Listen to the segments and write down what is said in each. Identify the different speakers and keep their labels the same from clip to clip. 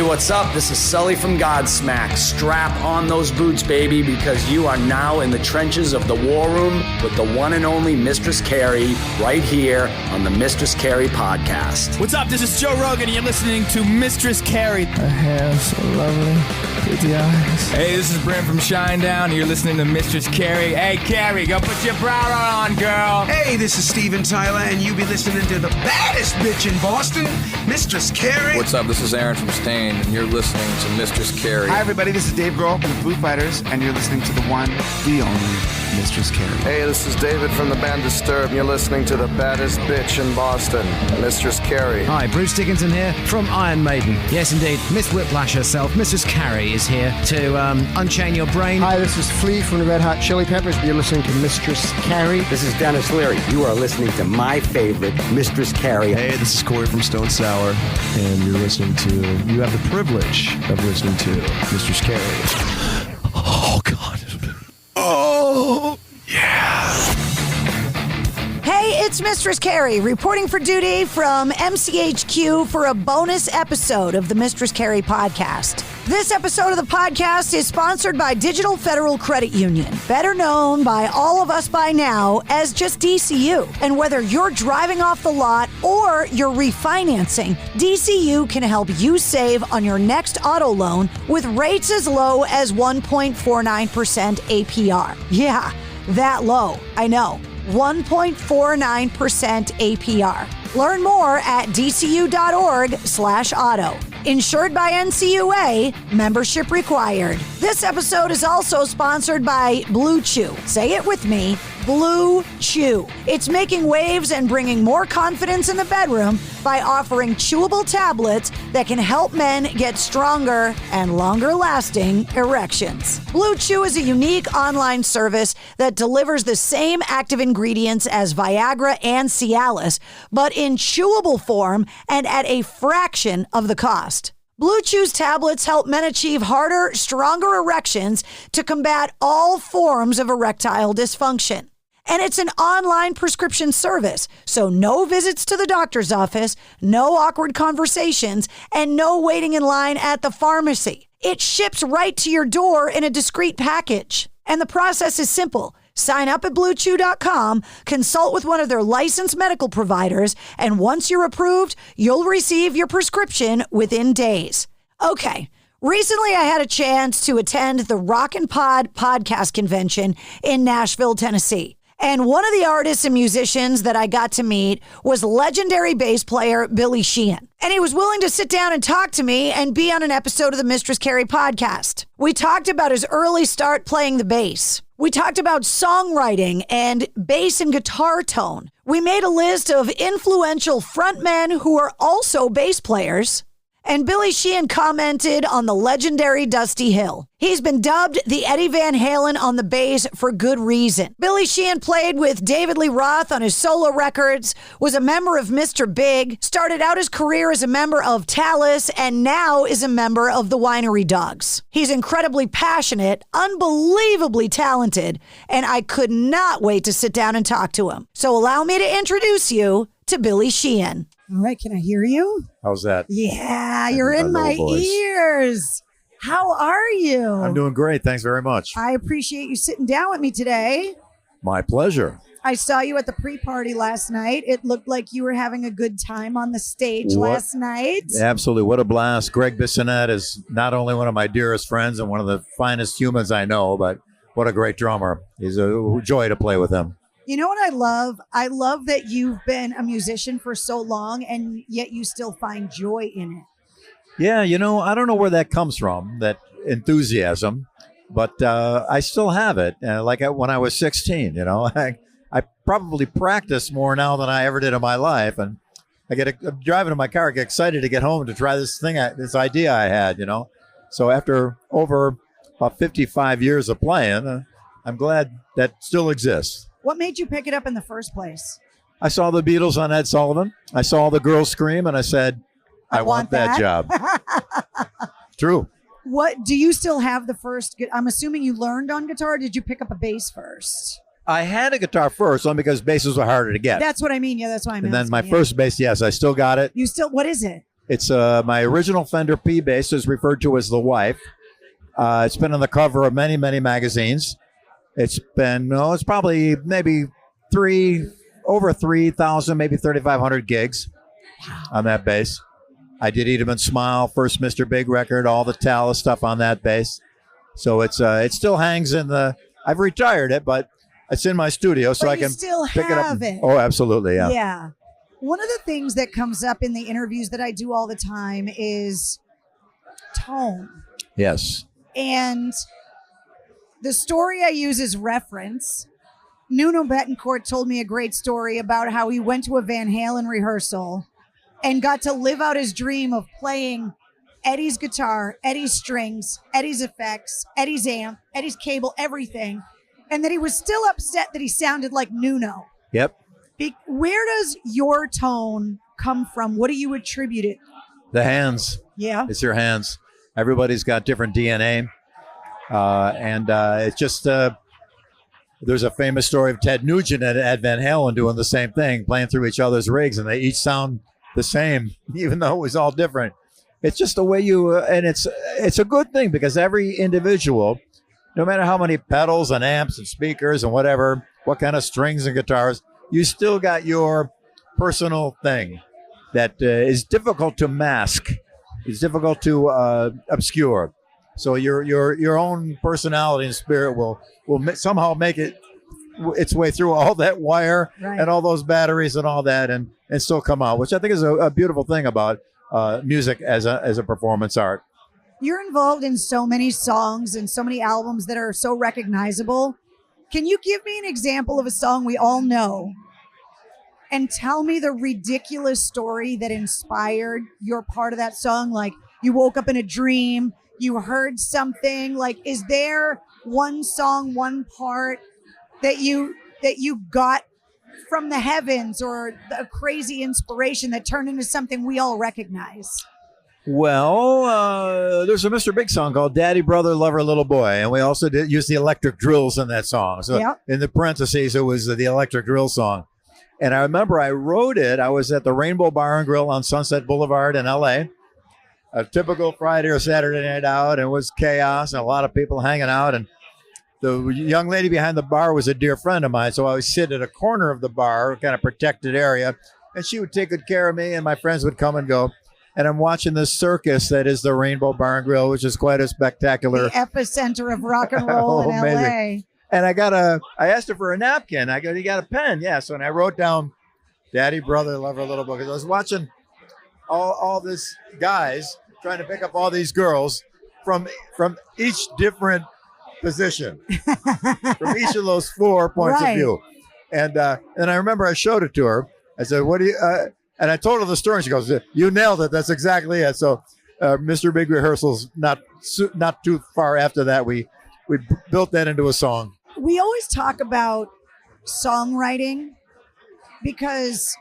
Speaker 1: what's up? This is Sully from Godsmack. Strap on those boots, baby, because you are now in the trenches of the war room with the one and only Mistress Carrie right here on the Mistress Carrie podcast.
Speaker 2: What's up? This is Joe Rogan, and you're listening to Mistress Carrie.
Speaker 3: Her hair so lovely, pretty eyes.
Speaker 4: Hey, this is Brent from Shinedown, and you're listening to Mistress Carrie. Hey, Carrie, go put your bra on, girl.
Speaker 5: Hey, this is Steven Tyler, and you be listening to the baddest bitch in Boston, Mistress Carrie.
Speaker 6: What's up? This is Aaron from Stain, and you're listening to Mistress Carrie.
Speaker 7: Hi, everybody. This is Dave Grohl from the Foo Fighters, and you're listening to the one, the only Mistress Carrie.
Speaker 8: Hey, this is David from the band Disturbed, and you're listening to the baddest bitch in Boston, Mistress Carrie.
Speaker 9: Hi, Bruce Dickinson here from Iron Maiden. Yes, indeed, Miss Whiplash herself, Mistress Carrie, is here to unchain your brain.
Speaker 10: Hi, this is Flea from the Red Hot Chili Peppers. You're listening to Mistress Carrie.
Speaker 11: This is Dennis Leary. You are listening to my favorite, Mistress Carrie.
Speaker 12: Hey, this is Corey from Stone Sour, and you're listening to, you have the privilege of listening to Mistress Carrie. Oh, God. Oh, yeah.
Speaker 13: Hey, it's Mistress Carrie reporting for duty from MCHQ for a bonus episode of the Mistress Carrie podcast. This episode of the podcast is sponsored by Digital Federal Credit Union, better known by all of us by now as just DCU. And whether you're driving off the lot or you're refinancing, DCU can help you save on your next auto loan with rates as low as 1.49% APR. Yeah, that low. I know. 1.49% APR. Learn more at dcu.org/auto. Insured by NCUA, membership required. This episode is also sponsored by Blue Chew. Say it with me, Blue Chew. It's making waves and bringing more confidence in the bedroom by offering chewable tablets that can help men get stronger and longer-lasting erections. Blue Chew is a unique online service that delivers the same active ingredients as Viagra and Cialis, but in chewable form and at a fraction of the cost. Blue Chew's tablets help men achieve harder, stronger erections to combat all forms of erectile dysfunction. And it's an online prescription service, so no visits to the doctor's office, no awkward conversations, and no waiting in line at the pharmacy. It ships right to your door in a discreet package. And the process is simple. Sign up at BlueChew.com, consult with one of their licensed medical providers, and once you're approved, you'll receive your prescription within days. Okay. Recently, I had a chance to attend the Rockin' Pod podcast convention in Nashville, Tennessee. And one of the artists and musicians that I got to meet was legendary bass player Billy Sheehan. And he was willing to sit down and talk to me and be on an episode of the Mistress Carrie podcast. We talked about his early start playing the bass. We talked about songwriting and bass and guitar tone. We made a list of influential frontmen who are also bass players. And Billy Sheehan commented on the legendary Dusty Hill. He's been dubbed the Eddie Van Halen on the bass for good reason. Billy Sheehan played with David Lee Roth on his solo records, was a member of Mr. Big, started out his career as a member of Talus, and now is a member of the Winery Dogs. He's incredibly passionate, unbelievably talented, and I could not wait to sit down and talk to him. So allow me to introduce you to Billy Sheehan. All right, can I hear you?
Speaker 14: How's that?
Speaker 13: Yeah, you're in my ears. How are you?
Speaker 14: I'm doing great. Thanks very much.
Speaker 13: I appreciate you sitting down with me today.
Speaker 14: My pleasure.
Speaker 13: I saw you at the pre-party last night. It looked like you were having a good time on the stage last night.
Speaker 14: Absolutely. What a blast. Greg Bissonette is not only one of my dearest friends and one of the finest humans I know, but what a great drummer. He's a joy to play with him.
Speaker 13: You know what I love? I love that you've been a musician for so long and yet you still find joy in it.
Speaker 14: Yeah, I don't know where that comes from, that enthusiasm, but I still have it. When I was 16, I probably practice more now than I ever did in my life. And I'm driving in my car, I get excited to get home to try this idea I had, So after over about 55 years of playing, I'm glad that still exists.
Speaker 13: What made you pick it up in the first place?
Speaker 14: I saw the Beatles on Ed Sullivan. I saw the girls scream, and I said, I want that job. True.
Speaker 13: What do you still have the first? I'm assuming you learned on guitar. Or did you pick up a bass first?
Speaker 14: I had a guitar first, only because basses were harder to get.
Speaker 13: That's what I mean. Yeah, that's why I'm
Speaker 14: asking. And then my
Speaker 13: first bass, yes, I still got it.
Speaker 14: You still,
Speaker 13: what is it?
Speaker 14: It's my original Fender P bass is referred to as the wife. It's been on the cover of many, many magazines. It's been, it's probably maybe over 3,000, maybe 3,500 gigs on that bass. I did Eat 'Em and Smile, first Mr. Big record, all the Talus stuff on that bass. So it still hangs in I've retired it, but it's in my studio so I can
Speaker 13: still
Speaker 14: pick it up.
Speaker 13: have it.
Speaker 14: Oh, absolutely, yeah.
Speaker 13: Yeah. One of the things that comes up in the interviews that I do all the time is tone.
Speaker 14: Yes.
Speaker 13: And the story I use as reference, Nuno Betancourt told me a great story about how he went to a Van Halen rehearsal and got to live out his dream of playing Eddie's guitar, Eddie's strings, Eddie's effects, Eddie's amp, Eddie's cable, everything. And that he was still upset that he sounded like Nuno.
Speaker 14: Yep.
Speaker 13: Where does your tone come from? What do you attribute it?
Speaker 14: The hands.
Speaker 13: Yeah.
Speaker 14: It's your hands. Everybody's got different DNA. And it's just, there's a famous story of Ted Nugent at Van Halen doing the same thing, playing through each other's rigs, and they each sound the same, even though it was all different. It's just the way and it's a good thing because every individual, no matter how many pedals and amps and speakers and whatever, what kind of strings and guitars, you still got your personal thing that is difficult to mask. It's difficult to obscure. So your own personality and spirit will somehow make its way through all that wire and all those batteries and all that, and still come out, which I think is a beautiful thing about music as a performance art.
Speaker 13: You're involved in so many songs and so many albums that are so recognizable. Can you give me an example of a song we all know and tell me the ridiculous story that inspired your part of that song? Like you woke up in a dream, you heard something. Like, is there one song, one part that you got from the heavens or a crazy inspiration that turned into something we all recognize?
Speaker 14: Well, there's a Mr. Big song called Daddy, Brother, Lover, Little Boy. And we also did use the electric drills in that song. So in the parentheses, it was the electric drill song. And I remember I wrote it. I was at the Rainbow Bar and Grill on Sunset Boulevard in L.A. A typical Friday or Saturday night out, and it was chaos and a lot of people hanging out. And the young lady behind the bar was a dear friend of mine. So I would sit at a corner of the bar, kind of protected area, and she would take good care of me, and my friends would come and go. And I'm watching this circus that is the Rainbow Bar and Grill, which is quite a spectacular.
Speaker 13: The epicenter of rock and roll in L.A.
Speaker 14: And I asked her for a napkin. I go, you got a pen? Yeah. So and I wrote down Daddy, Brother, Lover, Little Boy. Because I was watching all these guys trying to pick up all these girls from each different position, from each of those 4 points of view. And I remember I showed it to her. I said, what do you... And I told her the story. And she goes, "You nailed it. That's exactly it." So, Mr. Big rehearsals not too far after that, we built that into a song.
Speaker 13: We always talk about songwriting because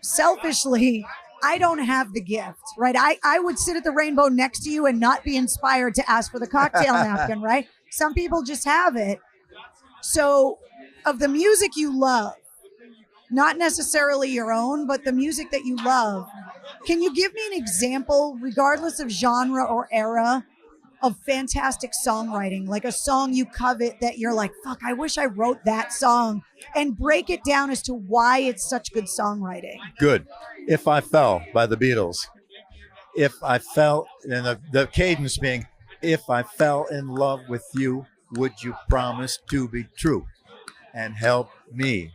Speaker 13: selfishly, I don't have the gift, right? I would sit at the Rainbow next to you and not be inspired to ask for the cocktail napkin, right? Some people just have it. So, of the music you love, not necessarily your own, but the music that you love, can you give me an example, regardless of genre or era, of fantastic songwriting? Like a song you covet that you're like, fuck, I wish I wrote that song, and break it down as to why it's such good songwriting.
Speaker 14: Good. If I Fell by the Beatles. If I fell, and the cadence being, if I fell in love with you, would you promise to be true and help me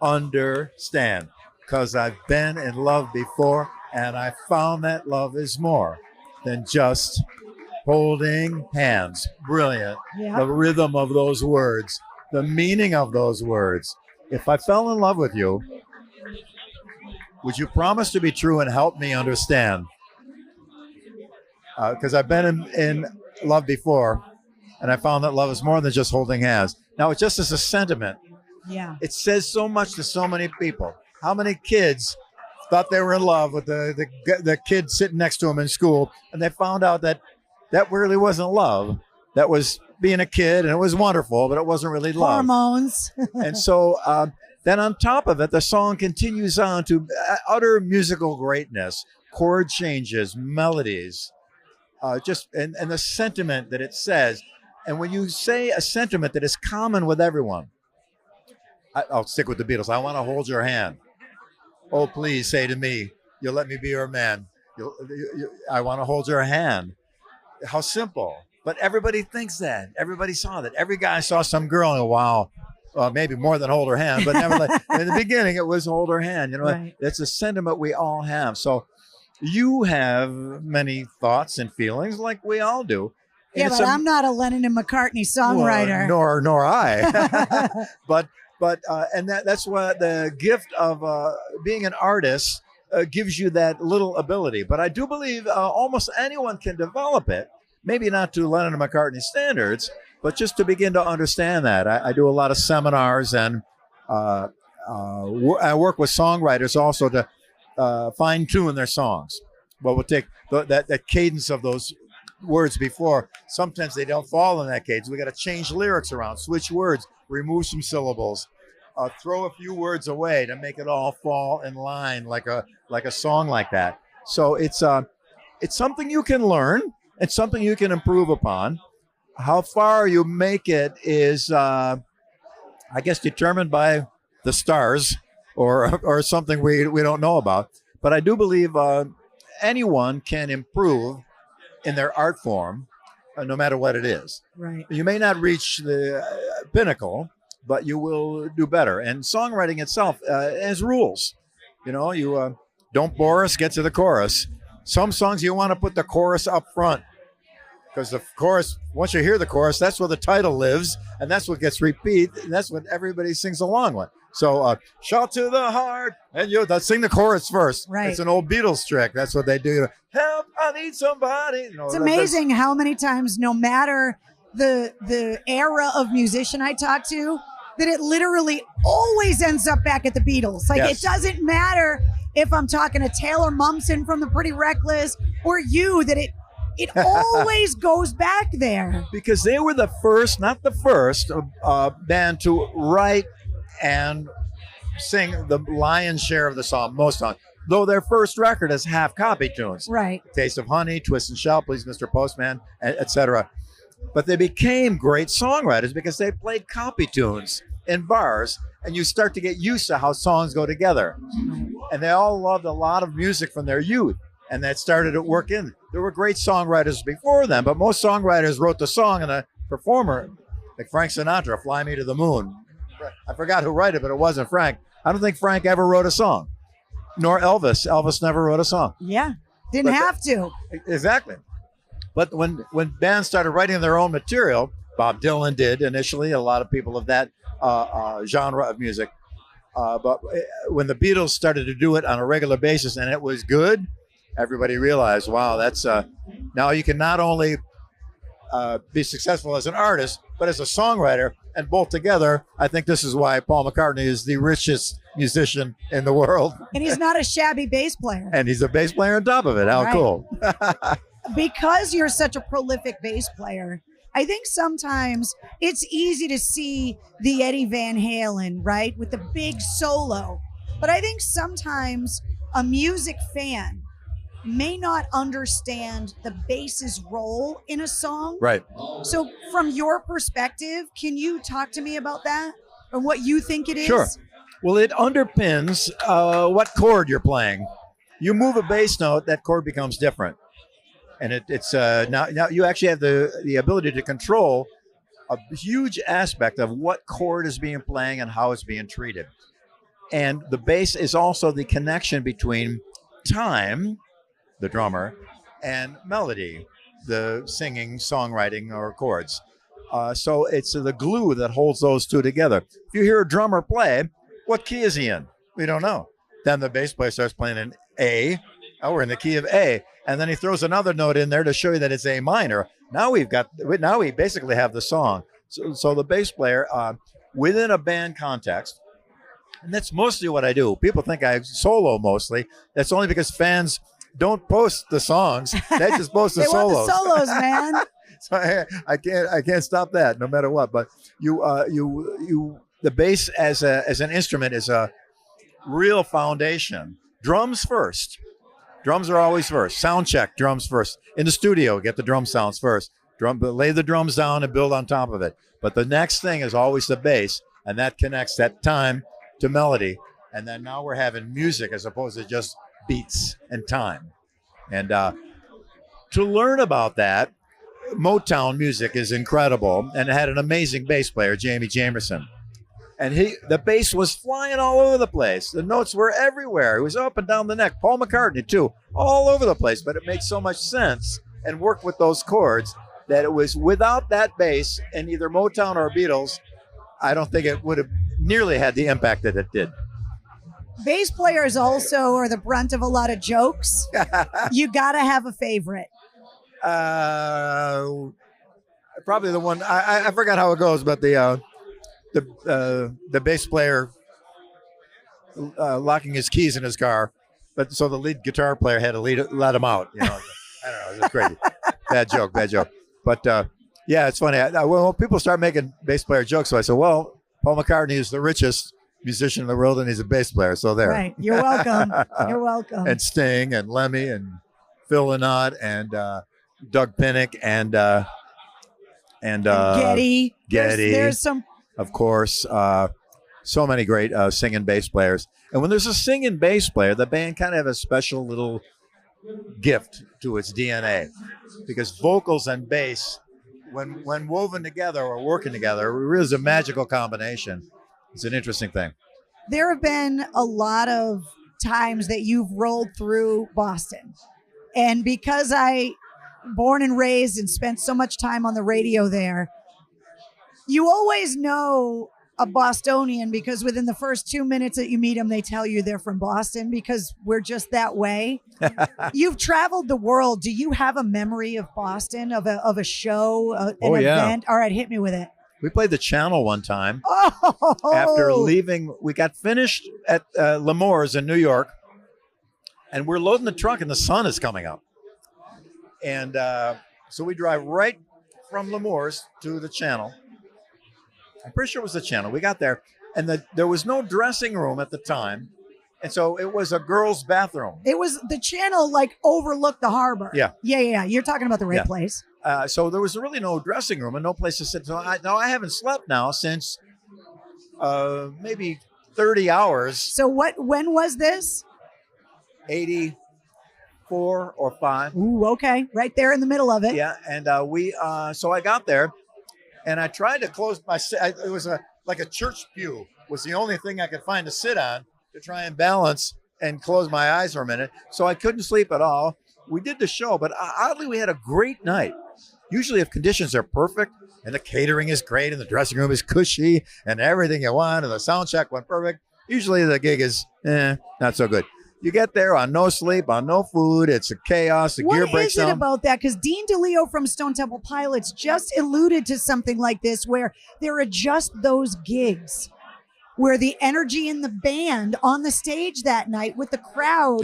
Speaker 14: understand? 'Cause I've been in love before, and I found that love is more than just holding hands. Brilliant.
Speaker 13: Yeah.
Speaker 14: The rhythm of those words, the meaning of those words. If I fell in love with you, would you promise to be true and help me understand? Because I've been in love before, and I found that love is more than just holding hands. Now, it's just as a sentiment.
Speaker 13: Yeah.
Speaker 14: It says so much to so many people. How many kids thought they were in love with the kid sitting next to them in school, and they found out that really wasn't love. That was being a kid, and it was wonderful, but it wasn't really love.
Speaker 13: Hormones.
Speaker 14: And so then on top of it, the song continues on to utter musical greatness, chord changes, melodies, just and the sentiment that it says. And when you say a sentiment that is common with everyone, I'll stick with the Beatles. I want to hold your hand. Oh, please say to me, you'll let me be your man. I want to hold your hand. How simple. But everybody thinks that. Everybody saw that. Every guy saw some girl and wow, maybe more than hold her hand. But never in the beginning, it was hold her hand. You know, right. It's a sentiment we all have. So you have many thoughts and feelings like we all do.
Speaker 13: Yeah, but I'm not a Lennon and McCartney songwriter.
Speaker 14: Well, nor I. but that's what the gift of being an artist gives you, that little ability. But I do believe almost anyone can develop it. Maybe not to Lennon and McCartney standards, but just to begin to understand that. I do a lot of seminars, and I work with songwriters also to fine tune their songs. Well, we'll take that cadence of those words before. Sometimes they don't fall in that cadence. We got to change lyrics around, switch words, remove some syllables, throw a few words away to make it all fall in line like a song like that. So it's something you can learn. It's something you can improve upon. How far you make it is, I guess, determined by the stars or something we don't know about. But I do believe anyone can improve in their art form, no matter what it is.
Speaker 13: Right.
Speaker 14: You may not reach the pinnacle, but you will do better. And songwriting itself has rules. You know, you don't bore us, get to the chorus. Some songs you want to put the chorus up front, because the chorus, once you hear the chorus, that's where the title lives, and that's what gets repeated, and that's what everybody sings along with. So shout to the heart, and let's sing the chorus first.
Speaker 13: Right.
Speaker 14: It's an old Beatles trick. That's what they do. Help, I need somebody. You know,
Speaker 13: it's amazing how many times, no matter the era of musician I talk to, that it literally always ends up back at the Beatles. Like, yes. It doesn't matter if I'm talking to Taylor Momsen from the Pretty Reckless or you, that it always goes back there.
Speaker 14: Because they were the first, not the first, band to write and sing the lion's share of the song, most songs. Though their first record is half copy tunes.
Speaker 13: Right.
Speaker 14: Taste of Honey, Twist and Shout, Please Mr. Postman, etc. But they became great songwriters because they played copy tunes in bars, and you start to get used to how songs go together. And they all loved a lot of music from their youth, and that started to work in. There were great songwriters before them, but most songwriters wrote the song, and a performer, like Frank Sinatra, Fly Me to the Moon. I forgot who wrote it, but it wasn't Frank. I don't think Frank ever wrote a song, nor Elvis. Elvis never wrote a song.
Speaker 13: Yeah, didn't have to.
Speaker 14: Exactly. But when bands started writing their own material, Bob Dylan did initially, a lot of people of that genre of music. But when the Beatles started to do it on a regular basis and it was good, everybody realized, wow, that's now you can not only be successful as an artist, but as a songwriter, and both together. I think this is why Paul McCartney is the richest musician in the world.
Speaker 13: And he's not a shabby bass player.
Speaker 14: And he's a bass player on top of it. How cool.
Speaker 13: Because you're such a prolific bass player, I think sometimes it's easy to see the Eddie Van Halen, right, with the big solo. But I think sometimes a music fan may not understand the bass's role in a song.
Speaker 14: Right.
Speaker 13: So from your perspective, can you talk to me about that or what you think it is?
Speaker 14: Sure. Well, it underpins what chord you're playing. You move a bass note, that chord becomes different. And it's now you actually have the ability to control a huge aspect of what chord is being playing and how it's being treated. And the bass is also the connection between time, the drummer, and melody, the singing, songwriting, or chords. So it's the glue that holds those two together. If you hear a drummer play, what key is he in? We don't know. Then the bass player starts playing in A. Oh, we're in the key of A. And then he throws another note in there to show you that it's A minor. Now we basically have the song. So the bass player, within a band context, and that's mostly what I do. People think I solo mostly. That's only because fans don't post the songs. They just post the solos.
Speaker 13: Want the solos, man.
Speaker 14: So I can't stop that no matter what. But the bass as an instrument is a real foundation. Drums first. Drums are always first. Sound check, drums first. In the studio, get the drum sounds first. Lay the drums down and build on top of it. But the next thing is always the bass, and that connects that time to melody. And then now we're having music as opposed to just beats and time. And to learn about that, Motown music is incredible, and it had an amazing bass player, Jamie Jamerson. And the bass was flying all over the place. The notes were everywhere. It was up and down the neck. Paul McCartney, too, all over the place. But it makes so much sense and worked with those chords that it was without that bass in either Motown or Beatles, I don't think it would have nearly had the impact that it did.
Speaker 13: Bass players also are the brunt of a lot of jokes. You got to have a favorite.
Speaker 14: Probably the one, I forgot how it goes, but the bass player locking his keys in his car, but so the lead guitar player had to let him out. You know, I don't know, it's crazy. Bad joke. But yeah, it's funny. When people start making bass player jokes, so I said, well, Paul McCartney is the richest musician in the world, and he's a bass player. So there.
Speaker 13: Right. You're welcome. You're welcome.
Speaker 14: And Sting and Lemmy and Phil Lynott and Doug Pinnick and
Speaker 13: Geddy.
Speaker 14: Geddy.
Speaker 13: There's some.
Speaker 14: Of course, so many great singing bass players. And when there's a singing bass player, the band kind of have a special little gift to its DNA, because vocals and bass, when woven together or working together, it really is a magical combination. It's an interesting thing.
Speaker 13: There have been a lot of times that you've rolled through Boston. And because I born and raised and spent so much time on the radio there, you always know a Bostonian because within the first 2 minutes that you meet them, they tell you they're from Boston because we're just that way. You've traveled the world. Do you have a memory of Boston, of a show, an event? All right, hit me with it.
Speaker 14: We played the Channel one time.
Speaker 13: Oh!
Speaker 14: After leaving, we got finished at L'Amour's in New York, and we're loading the truck, and the sun is coming up. And so we drive right from L'Amour's to the Channel. I'm pretty sure it was the Channel. We got there, and there was no dressing room at the time, and so it was a girls' bathroom.
Speaker 13: It was the Channel, like, overlooked the harbor.
Speaker 14: Yeah.
Speaker 13: Yeah. You're talking about the right place.
Speaker 14: So there was really no dressing room and no place to sit. So I haven't slept now since maybe 30 hours.
Speaker 13: So when was this?
Speaker 14: 84 or 5.
Speaker 13: Ooh, okay. Right there in the middle of it.
Speaker 14: Yeah, and so I got there, and I tried to close it was like a church pew was the only thing I could find to sit on to try and balance and close my eyes for a minute. So I couldn't sleep at all. We did the show, but oddly, we had a great night. Usually if conditions are perfect and the catering is great and the dressing room is cushy and everything you want and the sound check went perfect, usually the gig is not so good. You get there on no sleep, on no food. It's a chaos. The gear breaks down.
Speaker 13: What is it about that? Because Dean DeLeo from Stone Temple Pilots just alluded to something like this, where there are just those gigs where the energy in the band on the stage that night with the crowd,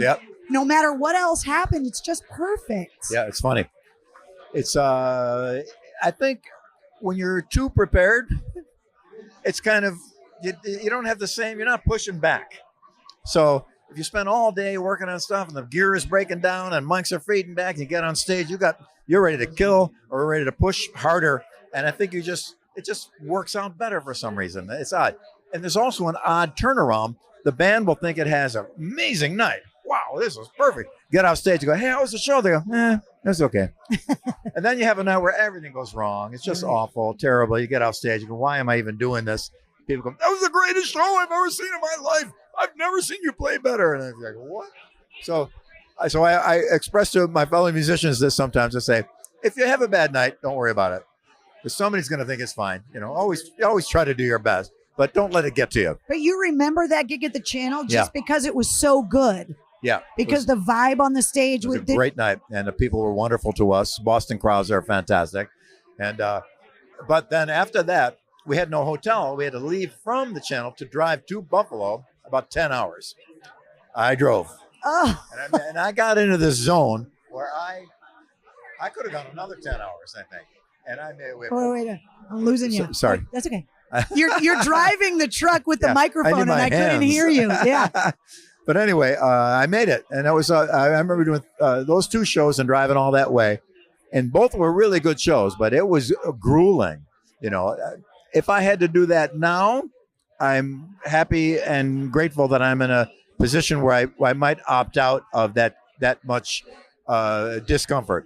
Speaker 13: no matter what else happened, it's just perfect.
Speaker 14: Yeah, it's funny. It's I think when you're too prepared, it's kind of you don't have the same. You're not pushing back. So if you spend all day working on stuff and the gear is breaking down and mics are fading back, and you get on stage, you're ready to kill or ready to push harder. And I think it just works out better for some reason. It's odd. And there's also an odd turnaround. The band will think it has an amazing night. Wow, this was perfect. Get off stage and go, hey, how was the show? They go, that's okay. And then you have a night where everything goes wrong. It's just awful, terrible. You get off stage, you go, why am I even doing this? People go, that was the greatest show I've ever seen in my life. I've never seen you play better. And I'm like, what? So I express to my fellow musicians this sometimes. I say, if you have a bad night, don't worry about it. Because somebody's going to think it's fine. Always try to do your best, but don't let it get to you.
Speaker 13: But you remember that gig at the Channel just because it was so good.
Speaker 14: Yeah.
Speaker 13: Because the vibe on the stage
Speaker 14: was a great night, and the people were wonderful to us. Boston crowds are fantastic. And but then after that, we had no hotel. We had to leave from the Channel to drive to Buffalo, about 10 hours. I drove.
Speaker 13: Oh.
Speaker 14: And I got into this zone where I could have gone another 10 hours, I think. And I made
Speaker 13: Wait. I'm losing you.
Speaker 14: Sorry.
Speaker 13: That's okay. You're driving the truck with the microphone, and I couldn't hear you. Yeah.
Speaker 14: But anyway, I made it, and it was. I remember doing those 2 shows and driving all that way, and both were really good shows. But it was grueling. You know, if I had to do that now, I'm happy and grateful that I'm in a position where I might opt out of that much discomfort.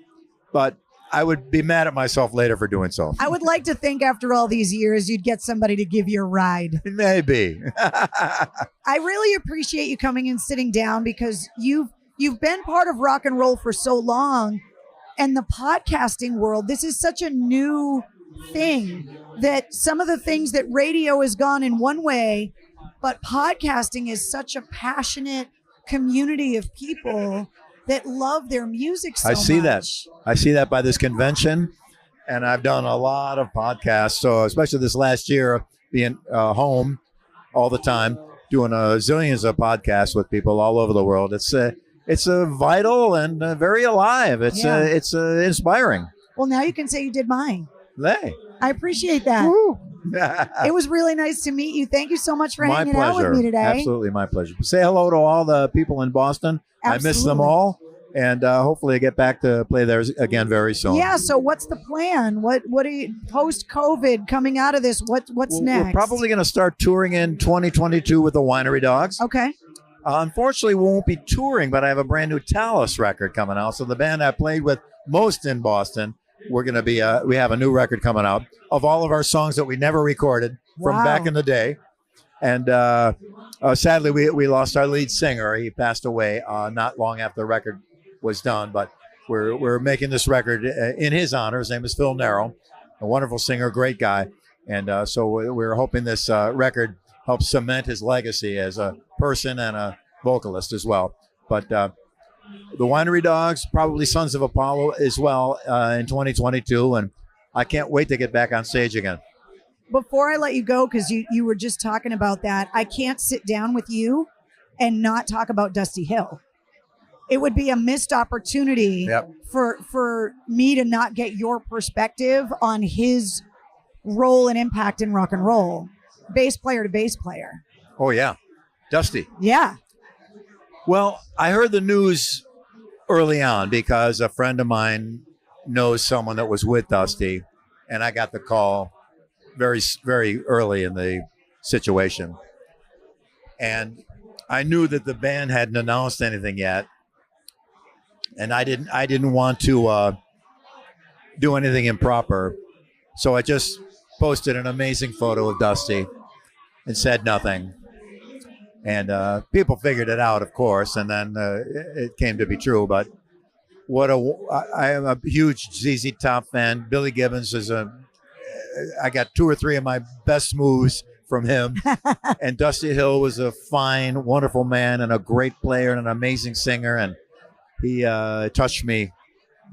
Speaker 14: But I would be mad at myself later for doing so.
Speaker 13: I would like to think after all these years, you'd get somebody to give you a ride.
Speaker 14: Maybe.
Speaker 13: I really appreciate you coming and sitting down because you've been part of rock and roll for so long, and the podcasting world, this is such a new thing that some of the things that radio has gone in one way, but podcasting is such a passionate community of people that love their music so much.
Speaker 14: I see that by this convention, and I've done a lot of podcasts. So especially this last year, being home all the time, doing zillions of podcasts with people all over the world. It's a vital and very alive. It's inspiring.
Speaker 13: Well, now you can say you did mine.
Speaker 14: Hey.
Speaker 13: I appreciate that. It was really nice to meet you. Thank you so much for hanging out with me today.
Speaker 14: Absolutely, my pleasure. Say hello to all the people in Boston.
Speaker 13: Absolutely.
Speaker 14: I miss them all, and hopefully I get back to play there again very soon.
Speaker 13: Yeah, so what's the plan? What are you, post-COVID, coming out of this, what's next?
Speaker 14: We're probably going to start touring in 2022 with the Winery Dogs.
Speaker 13: Okay.
Speaker 14: Unfortunately, we won't be touring, but I have a brand new Talus record coming out. So the band I played with most in Boston, we're going to be, we have a new record coming out of all of our songs that we never recorded from back in the day. And sadly, we lost our lead singer. He passed away not long after the record was done. But we're making this record in his honor. His name is Phil Narrow, a wonderful singer, great guy. And so we're hoping this record helps cement his legacy as a person and a vocalist as well. But the Winery Dogs, probably Sons of Apollo as well in 2022. And I can't wait to get back on stage again.
Speaker 13: Before I let you go, because you were just talking about that, I can't sit down with you and not talk about Dusty Hill. It would be a missed opportunity for me to not get your perspective on his role and impact in rock and roll, bass player to bass player.
Speaker 14: Oh, yeah. Dusty.
Speaker 13: Yeah.
Speaker 14: Well, I heard the news early on because a friend of mine knows someone that was with Dusty, and I got the call very, very early in the situation. And I knew that the band hadn't announced anything yet. And I didn't want to do anything improper. So I just posted an amazing photo of Dusty and said nothing. And people figured it out, of course, and then it came to be true. But I am a huge ZZ Top fan. Billy Gibbons is I got 2 or 3 of my best moves from him. And Dusty Hill was a fine, wonderful man and a great player and an amazing singer. And he touched me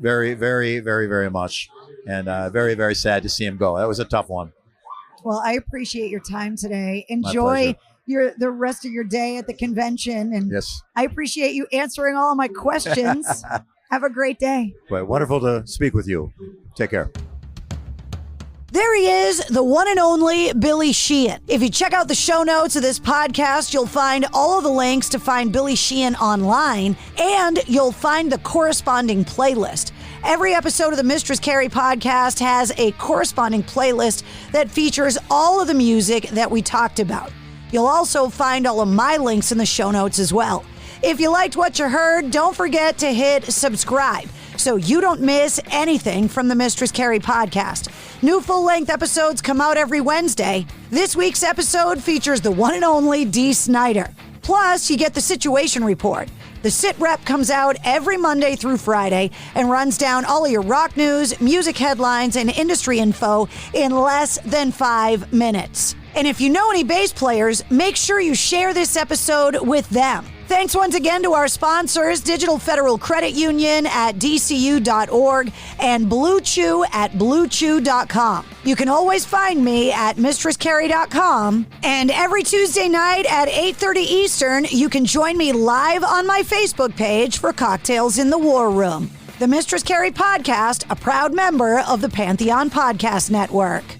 Speaker 14: very, very, very, very much. And very, very sad to see him go. That was a tough one.
Speaker 13: Well, I appreciate your time today. Enjoy the rest of your day at the convention. And
Speaker 14: yes,
Speaker 13: I appreciate you answering all of my questions. Have a great day.
Speaker 14: Well, wonderful to speak with you. Take care.
Speaker 13: There he is, the one and only Billy Sheehan. If you check out the show notes of this podcast, you'll find all of the links to find Billy Sheehan online, and you'll find the corresponding playlist. Every episode of the Mistress Carrie podcast has a corresponding playlist that features all of the music that we talked about. You'll also find all of my links in the show notes as well. If you liked what you heard, don't forget to hit subscribe so you don't miss anything from the Mistress Carrie podcast. New full-length episodes come out every Wednesday. This week's episode features the one and only Dee Snider. Plus, you get the Situation Report. The Sit Rep comes out every Monday through Friday and runs down all of your rock news, music headlines, and industry info in less than 5 minutes. And if you know any bass players, make sure you share this episode with them. Thanks once again to our sponsors, Digital Federal Credit Union at dcu.org and Blue Chew at bluechew.com. You can always find me at mistresscarrie.com. And every Tuesday night at 8:30 Eastern, you can join me live on my Facebook page for Cocktails in the War Room. The Mistress Carrie Podcast, a proud member of the Pantheon Podcast Network.